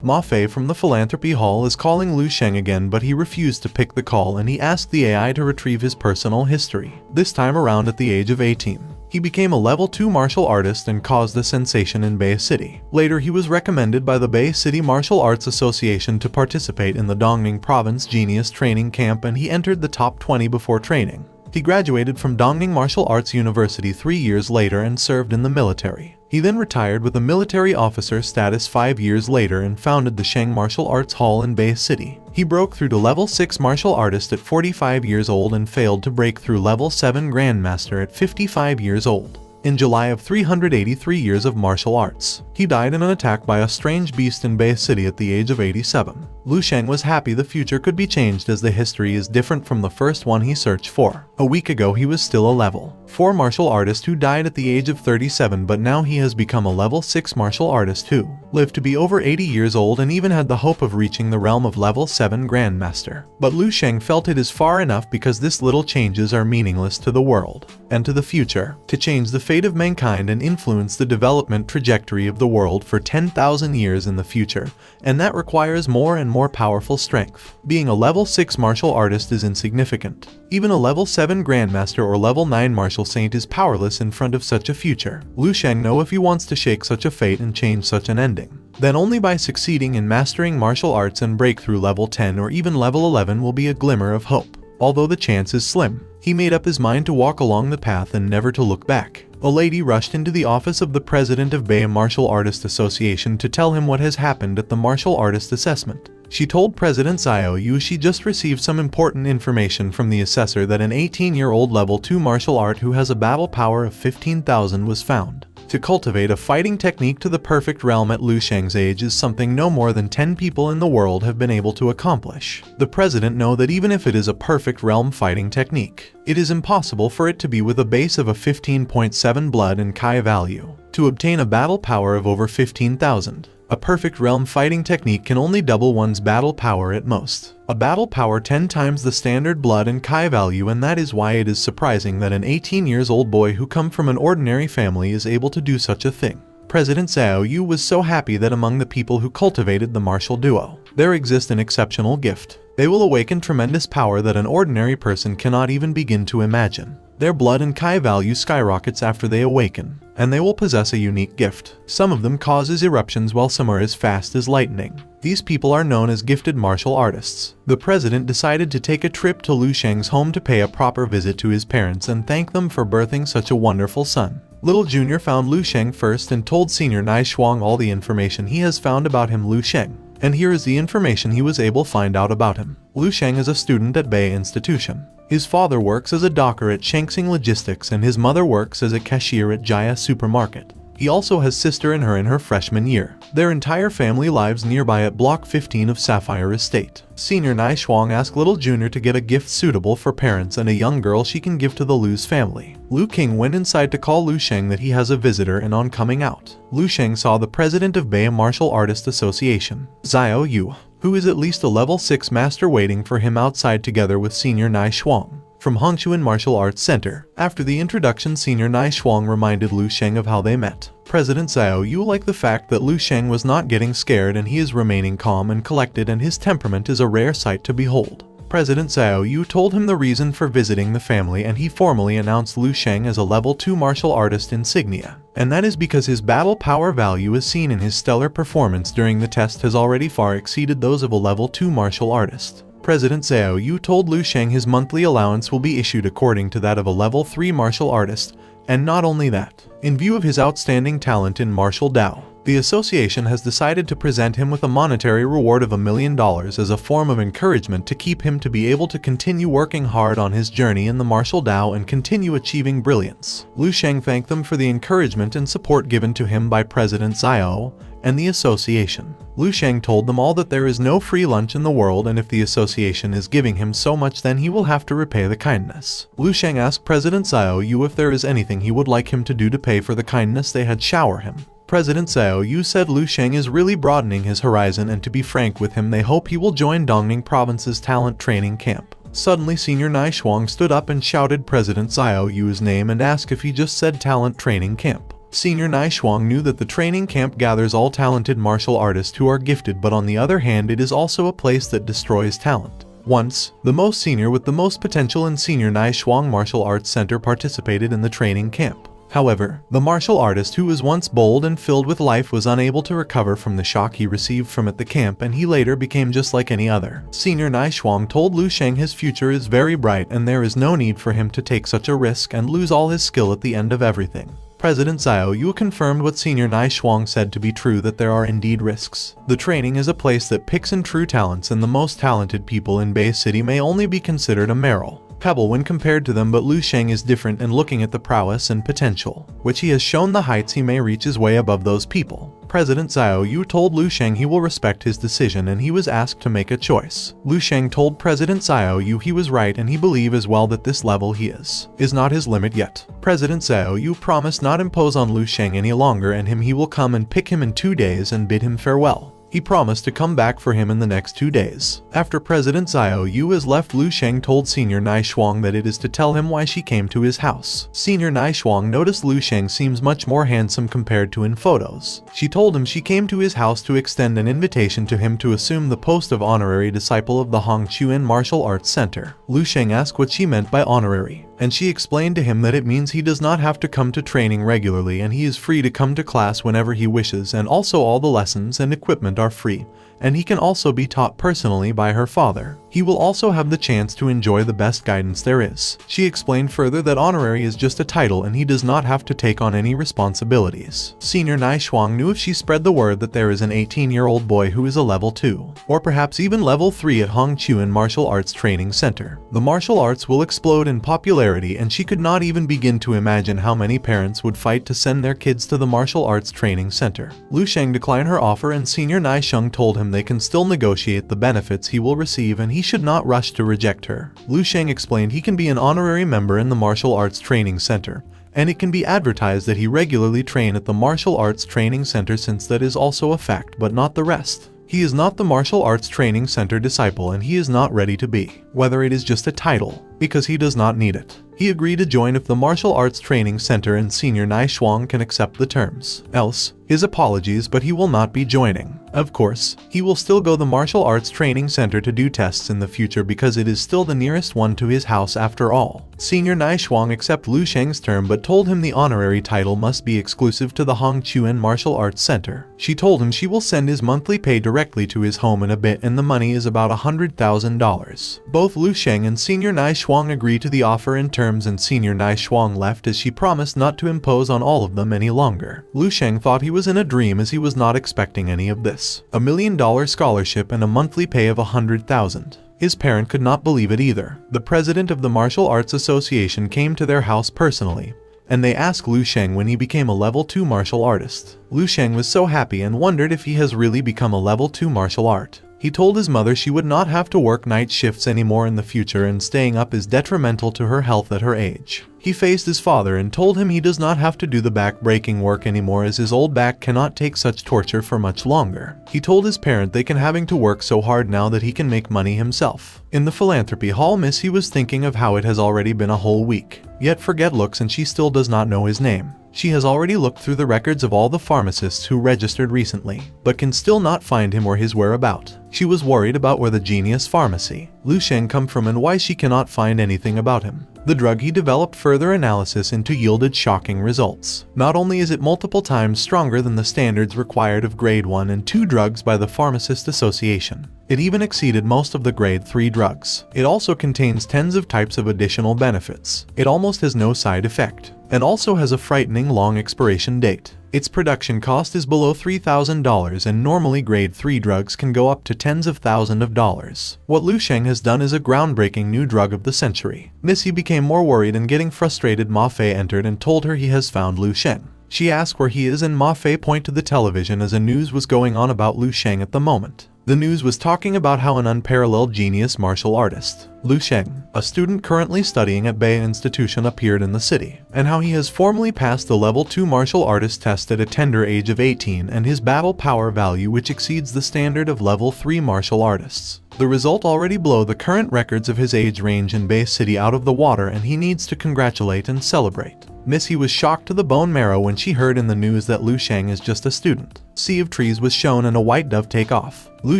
Ma Fei from the Philanthropy Hall is calling Lu Sheng again, but he refused to pick the call and he asked the AI to retrieve his personal history, this time around at the age of 18. He became a level 2 martial artist and caused a sensation in Bay City. Later, he was recommended by the Bay City Martial Arts Association to participate in the Dongning Province Genius Training Camp, and he entered the top 20 before training. He graduated from Dongning Martial Arts University 3 years later and served in the military. He then retired with a military officer status 5 years later and founded the Sheng Martial Arts Hall in Bay City. He broke through to level 6 martial artist at 45 years old and failed to break through level 7 grandmaster at 55 years old. In July of 383 years of martial arts, he died in an attack by a strange beast in Bay City at the age of 87. Lu Sheng was happy the future could be changed as the history is different from the first one he searched for. A week ago he was still a level 4 martial artist who died at the age of 37, but now he has become a level 6 martial artist who lived to be over 80 years old and even had the hope of reaching the realm of level 7 grandmaster. But Lu Sheng felt it is far enough because this little changes are meaningless to the world and to the future. To change the fate of mankind and influence the development trajectory of the world for 10,000 years in the future, and that requires more and more powerful strength. Being a level 6 martial artist is insignificant. Even a level 7 grandmaster or level 9 martial saint is powerless in front of such a future. Lu Sheng knows if he wants to shake such a fate and change such an ending, then only by succeeding in mastering martial arts and break through level 10 or even level 11 will be a glimmer of hope. Although the chance is slim, he made up his mind to walk along the path and never to look back. A lady rushed into the office of the president of Bay Martial Artist Association to tell him what has happened at the martial artist assessment. She told President Xiao Yu she just received some important information from the assessor that an 18-year-old level 2 martial art who has a battle power of 15,000 was found. To cultivate a fighting technique to the perfect realm at Lu Sheng's age is something no more than 10 people in the world have been able to accomplish. The president knows that even if it is a perfect realm fighting technique, it is impossible for it to be with a base of a 15.7 blood and Kai value. To obtain a battle power of over 15,000, a perfect realm fighting technique can only double one's battle power at most. A battle power 10 times the standard blood and Kai value, and that is why it is surprising that an 18-year-old boy who come from an ordinary family is able to do such a thing. President Xiao Yu was so happy that among the people who cultivated the martial duo, there exists an exceptional gift. They will awaken tremendous power that an ordinary person cannot even begin to imagine. Their blood and Kai value skyrockets after they awaken, and they will possess a unique gift. Some of them causes eruptions while some are as fast as lightning. These people are known as gifted martial artists. The president decided to take a trip to Lu Sheng's home to pay a proper visit to his parents and thank them for birthing such a wonderful son. Little Junior found Lu Sheng first and told Senior Nai Shuang all the information he has found about him. Lu Sheng. And here is the information he was able to find out about him. Lu Sheng is a student at Bay Institution. His father works as a docker at Shengxing Logistics and his mother works as a cashier at Jaya Supermarket. He also has sister in her freshman year. Their entire family lives nearby at Block 15 of Sapphire Estate. Senior Nai Shuang asked Little Junior to get a gift suitable for parents and a young girl she can give to the Lu's family. Lu King went inside to call Lu Sheng that he has a visitor, and on coming out, Lu Sheng saw the president of Bay Martial Artist Association, Xiao Yu, who is at least a level 6 master waiting for him outside together with Senior Nai Shuang from Hongshuan Martial Arts Center. After the introduction, Senior Nai Shuang reminded Lu Sheng of how they met. President Xiao Yu liked the fact that Lu Sheng was not getting scared and he is remaining calm and collected, and his temperament is a rare sight to behold. President Xiao Yu told him the reason for visiting the family, and he formally announced Lu Sheng as a level 2 martial artist insignia. And that is because his battle power value as seen in his stellar performance during the test has already far exceeded those of a level 2 martial artist. President Xiao Yu told Lu Sheng his monthly allowance will be issued according to that of a level 3 martial artist, and not only that. In view of his outstanding talent in martial Dao, the association has decided to present him with a monetary reward of $1 million as a form of encouragement to keep him to be able to continue working hard on his journey in the martial Dao and continue achieving brilliance. Lu Sheng thanked them for the encouragement and support given to him by President Xiao and the association. Lu Sheng told them all that there is no free lunch in the world, and if the association is giving him so much, then he will have to repay the kindness. Lu Sheng asked President Xiao Yu if there is anything he would like him to do to pay for the kindness they had showered him. President Xiao Yu said Lu Sheng is really broadening his horizon, and to be frank with him, they hope he will join Dongning Province's talent training camp. Suddenly, Senior Nai Shuang stood up and shouted President Xiao Yu's name and asked if he just said talent training camp. Senior Naishuang knew that the training camp gathers all talented martial artists who are gifted, but on the other hand it is also a place that destroys talent. Once, the most senior with the most potential in Senior Naishuang Martial Arts Center participated in the training camp. However, the martial artist who was once bold and filled with life was unable to recover from the shock he received from at the camp, and he later became just like any other. Senior Naishuang told Lu Sheng his future is very bright and there is no need for him to take such a risk and lose all his skill at the end of everything. President Xiao Yu confirmed what Senior Naishuang said to be true, that there are indeed risks. The training is a place that picks in true talents, and the most talented people in Bay City may only be considered a pebble when compared to them, but Lu Sheng is different, and looking at the prowess and potential, which he has shown, the heights he may reach is way above those people. President Xiao Yu told Lu Sheng he will respect his decision, and he was asked to make a choice. Lu Sheng told President Xiao Yu he was right, and he believed as well that this level he is not his limit yet. President Xiao Yu promised not impose on Lu Sheng any longer, and he will come and pick him in 2 days and bid him farewell. He promised to come back for him in the next 2 days. After President Xiao Yu has left, Lu Sheng told Senior Naishuang that it is to tell him why she came to his house. Senior Naishuang noticed Lu Sheng seems much more handsome compared to in photos. She told him she came to his house to extend an invitation to him to assume the post of honorary disciple of the Hongchuan Martial Arts Center. Lu Sheng asked what she meant by honorary, and she explained to him that it means he does not have to come to training regularly, and he is free to come to class whenever he wishes, and also all the lessons and equipment are free, and he can also be taught personally by her father. He will also have the chance to enjoy the best guidance there is. She explained further that honorary is just a title and he does not have to take on any responsibilities. Senior Naishuang knew if she spread the word that there is an 18-year-old boy who is a level 2, or perhaps even level 3 at Hongchuan Martial Arts Training Center, the martial arts will explode in popularity, and she could not even begin to imagine how many parents would fight to send their kids to the Martial Arts Training Center. Lu Sheng declined her offer, and Senior Naishuang told him they can still negotiate the benefits he will receive, and he should not rush to reject her. Lu Sheng explained he can be an honorary member in the Martial Arts Training Center, and it can be advertised that he regularly train at the Martial Arts Training Center, since that is also a fact, but not the rest. He is not the Martial Arts Training Center disciple, and he is not ready to be, whether it is just a title, because he does not need it. He agreed to join if the Martial Arts Training Center and Senior Naishuang can accept the terms. Else, his apologies, but he will not be joining. Of course, he will still go the Martial Arts Training Center to do tests in the future, because it is still the nearest one to his house after all. Senior Naishuang accepted Lu Sheng's term, but told him the honorary title must be exclusive to the Hongchuan Martial Arts Center. She told him she will send his monthly pay directly to his home in a bit, and the money is about $100,000. Both Lu Sheng and Senior Naishuang agreed to the offer in terms, and Senior Naishuang left as she promised not to impose on all of them any longer. Lu Sheng thought he was in a dream, as he was not expecting any of this. $1 million scholarship and a monthly pay of $100,000. His parent could not believe it either. The president of the Martial Arts Association came to their house personally, and they asked Lu Sheng when he became a level 2 martial artist. Lu Sheng was so happy and wondered if he has really become a level 2 martial art. He told his mother she would not have to work night shifts anymore in the future, and staying up is detrimental to her health at her age. He faced his father and told him he does not have to do the back-breaking work anymore, as his old back cannot take such torture for much longer. He told his parent they can having to work so hard now that he can make money himself. In the philanthropy hall, Missy was thinking of how it has already been a whole week, yet forget looks, and she still does not know his name. She has already looked through the records of all the pharmacists who registered recently, but can still not find him or his whereabouts. She was worried about where the genius pharmacy, Lu Sheng, come from and why she cannot find anything about him. The drug he developed further analysis into yielded shocking results. Not only is it multiple times stronger than the standards required of grade 1 and 2 drugs by the Pharmacist Association, it even exceeded most of the grade 3 drugs. It also contains tens of types of additional benefits. It almost has no side effect, and also has a frightening long expiration date. Its production cost is below $3,000, and normally grade 3 drugs can go up to tens of thousands of dollars. What Lu Sheng has done is a groundbreaking new drug of the century. Missy became more worried, and getting frustrated, Ma Fei entered and told her he has found Lu Sheng. She asked where he is, and Ma Fei pointed to the television as a news was going on about Lu Sheng at the moment. The news was talking about how an unparalleled genius martial artist, Lu Sheng, a student currently studying at Bay Institution, appeared in the city, and how he has formally passed the level 2 martial artist test at a tender age of 18, and his battle power value which exceeds the standard of level 3 martial artists. The result already blow the current records of his age range in Bay City out of the water, and he needs to congratulate and celebrate. Missy was shocked to the bone marrow when she heard in the news that Lu Sheng is just a student. Sea of Trees was shown and a white dove take off. Lu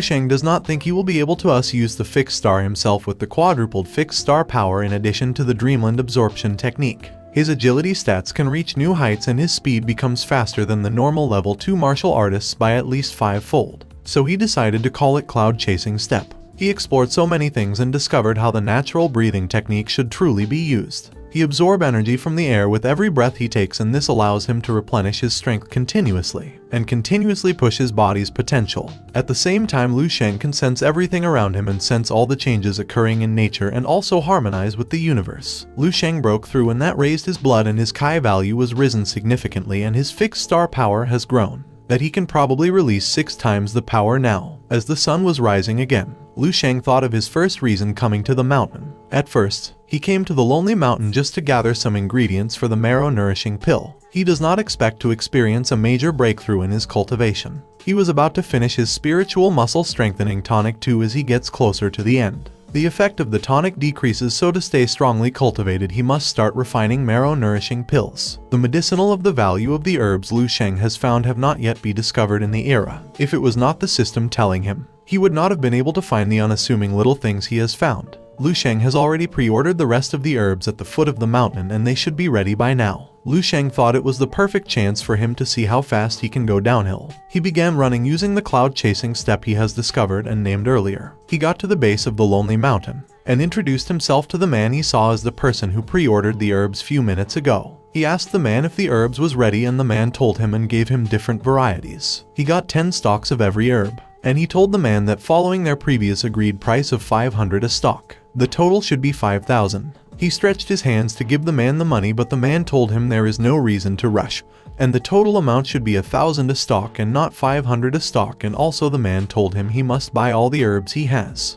Sheng does not think he will be able to use the fixed star himself with the quadrupled fixed star power in addition to the Dreamland absorption technique. His agility stats can reach new heights and his speed becomes faster than the normal level 2 martial artists by at least 5-fold. So he decided to call it Cloud Chasing Step. He explored so many things and discovered how the natural breathing technique should truly be used. He absorbs energy from the air with every breath he takes, and this allows him to replenish his strength continuously and continuously push his body's potential. At the same time, Lu Sheng can sense everything around him and sense all the changes occurring in nature and also harmonize with the universe. Lu Sheng broke through and that raised his blood and his Kai value was risen significantly and his fixed star power has grown. That he can probably release 6 times the power now. As the sun was rising again, Lu Sheng thought of his first reason coming to the mountain. At first, he came to the lonely mountain just to gather some ingredients for the marrow-nourishing pill. He does not expect to experience a major breakthrough in his cultivation. He was about to finish his spiritual muscle-strengthening tonic 2 as he gets closer to the end. The effect of the tonic decreases, so to stay strongly cultivated he must start refining marrow-nourishing pills. The medicinal of the value of the herbs Lu Sheng has found have not yet been discovered in the era. If it was not the system telling him, he would not have been able to find the unassuming little things he has found. Lu Sheng has already pre-ordered the rest of the herbs at the foot of the mountain and they should be ready by now. Lu Sheng thought it was the perfect chance for him to see how fast he can go downhill. He began running using the cloud chasing step he has discovered and named earlier. He got to the base of the lonely mountain and introduced himself to the man he saw as the person who pre-ordered the herbs few minutes ago. He asked the man if the herbs was ready and the man told him and gave him different varieties. He got 10 stalks of every herb. And he told the man that following their previous agreed price of 500 a stalk, the total should be 5,000. He stretched his hands to give the man the money, but the man told him there is no reason to rush, and the total amount should be 1,000 a stalk and not 500 a stalk, and also the man told him he must buy all the herbs he has.